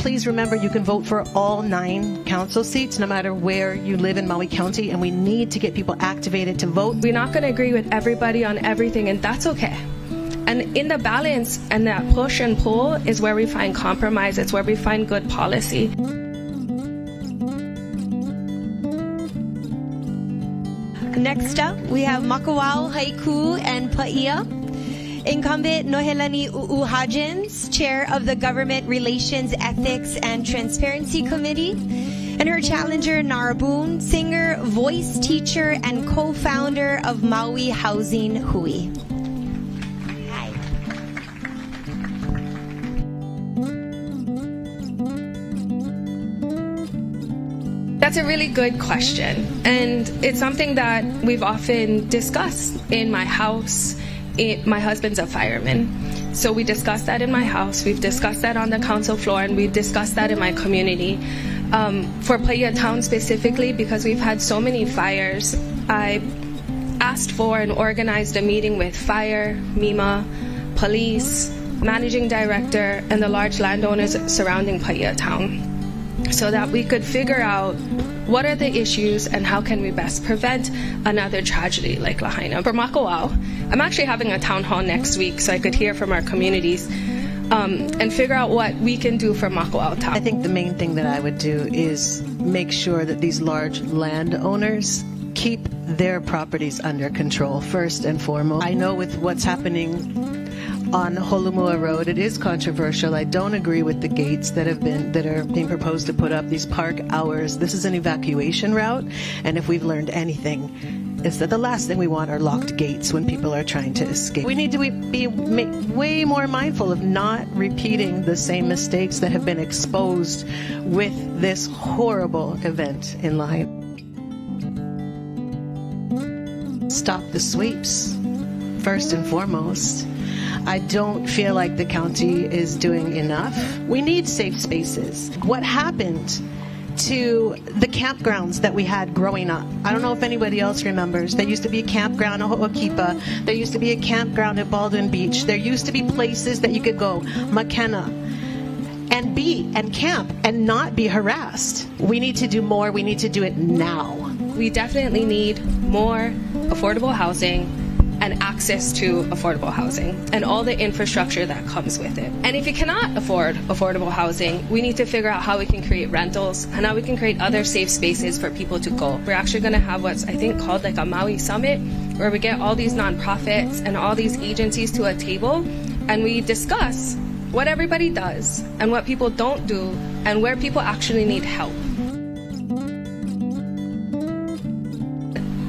please remember you can vote for all 9 council seats, no matter where you live in Maui County, and we need to get people activated to vote. We're not going to agree with everybody on everything, and that's okay. And in the balance and that push and pull is where we find compromise. It's where we find good policy. Next up, we have Makawao-Haʻikū and Pāʻia. Incumbent Nohe Uʻu-Hodges, Chair of the Government Relations, Ethics, and Transparency Committee. And her challenger, Nara Boone, singer, voice teacher, and co-founder of Maui Housing Hui. Hi. That's a really good question. And it's something that we've often discussed in my house. My husband's a fireman. So we discussed that in my house, we've discussed that on the council floor, and we've discussed that in my community. For Pāʻia Town specifically, because we've had so many fires, I asked for and organized a meeting with fire, MEMA, police, managing director, and the large landowners surrounding Pāʻia Town, so that we could figure out what are the issues and how can we best prevent another tragedy like Lahaina. For Makawao, I'm actually having a town hall next week so I could hear from our communities and figure out what we can do for Makawao Town. I think the main thing that I would do is make sure that these large landowners keep their properties under control first and foremost. I know with what's happening on Holomua Road, it is controversial. I don't agree with the gates that are being proposed to put up, these park hours. This is an evacuation route, and if we've learned anything, it's that the last thing we want are locked gates when people are trying to escape. We need to be way more mindful of not repeating the same mistakes that have been exposed with this horrible event in Lahaina. Stop the sweeps, first and foremost. I don't feel like the county is doing enough. We need safe spaces. What happened to the campgrounds that we had growing up? I don't know if anybody else remembers. There used to be a campground at Ho'okipa. There used to be a campground at Baldwin Beach. There used to be places that you could go, McKenna, and camp and not be harassed. We need to do more. We need to do it now. We definitely need more affordable housing and access to affordable housing and all the infrastructure that comes with it. And if you cannot afford affordable housing, we need to figure out how we can create rentals and how we can create other safe spaces for people to go. We're actually going to have what's I think called like a Maui Summit, where we get all these nonprofits and all these agencies to a table and we discuss what everybody does and what people don't do and where people actually need help.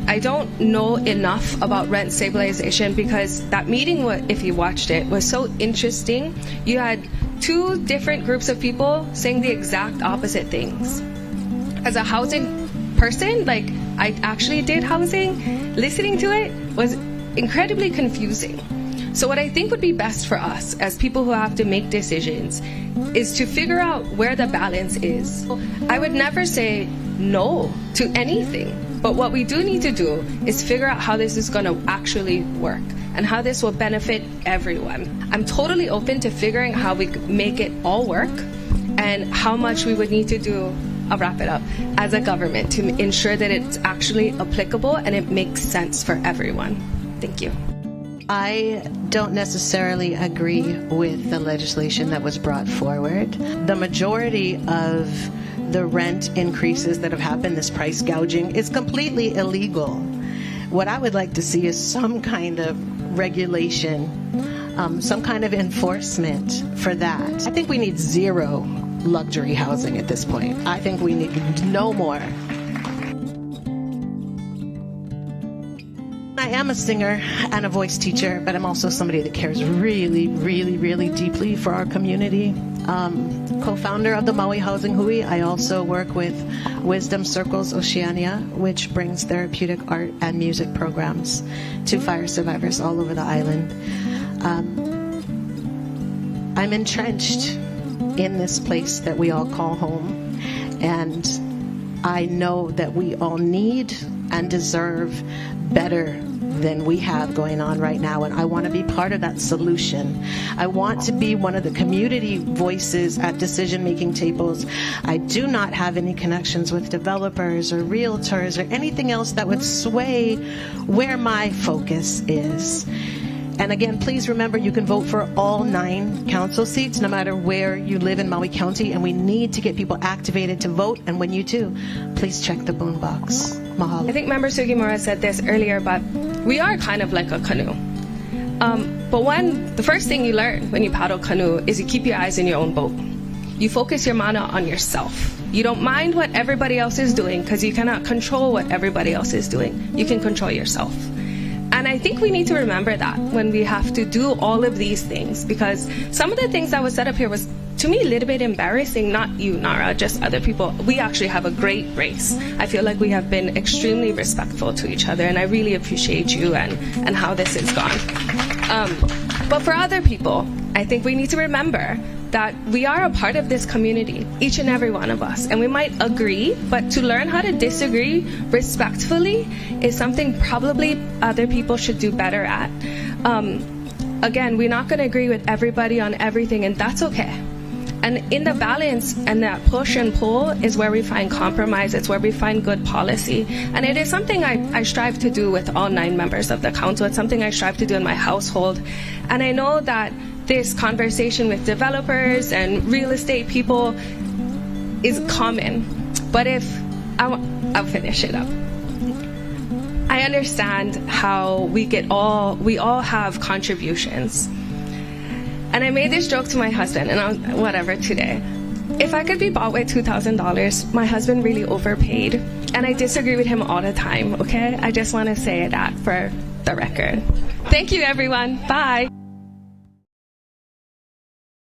I don't know enough about rent stabilization because that meeting, if you watched it, was so interesting. You had 2 different groups of people saying the exact opposite things. As a housing person, like I actually did housing, listening to it was incredibly confusing. So what I think would be best for us as people who have to make decisions is to figure out where the balance is. I would never say no to anything. But what we do need to do is figure out how this is going to actually work and how this will benefit everyone. I'm totally open to figuring how we make it all work and how much we would need to do, I'll wrap it up, as a government to ensure that it's actually applicable and it makes sense for everyone. Thank you. I don't necessarily agree with the legislation that was brought forward. The majority of the rent increases that have happened, this price gouging, is completely illegal. What I would like to see is some kind of regulation, some kind of enforcement for that. I think we need zero luxury housing at this point. I think we need no more. I am a singer and a voice teacher, but I'm also somebody that cares really, really, really deeply for our community. Co-founder of the Maui Housing Hui, I also work with Wisdom Circles Oceania, which brings therapeutic art and music programs to fire survivors all over the island. I'm entrenched in this place that we all call home, and I know that we all need and deserve better than we have going on right now, and I want to be part of that solution. I want to be one of the community voices at decision-making tables. I do not have any connections with developers or realtors or anything else that would sway where my focus is. And again, please remember, you can vote for all 9 council seats, no matter where you live in Maui County, and we need to get people activated to vote. And when you do, please check the Boone box. Mahalo. I think Member Sugimura said this earlier, but we are kind of like a canoe. But the first thing you learn when you paddle canoe is you keep your eyes in your own boat. You focus your mana on yourself. You don't mind what everybody else is doing because you cannot control what everybody else is doing. You can control yourself. And I think we need to remember that when we have to do all of these things, because some of the things that was said up here was, to me, a little bit embarrassing. Not you, Nara, just other people. We actually have a great race. I feel like we have been extremely respectful to each other, and I really appreciate you and how this has gone. But for other people, I think we need to remember that we are a part of this community, each and every one of us, and we might agree, but to learn how to disagree respectfully is something probably other people should do better at. Again, we're not going to agree with everybody on everything, and that's okay. And in the balance and that push and pull is where we find compromise. It's where we find good policy. And it is something I strive to do with all 9 members of the council. It's something I strive to do in my household. And I know that this conversation with developers and real estate people is common. But I'll finish it up. I understand how we all have contributions. And I made this joke to my husband, and whatever today. If I could be bought with $2,000, my husband really overpaid. And I disagree with him all the time, okay? I just want to say that for the record. Thank you, everyone. Bye.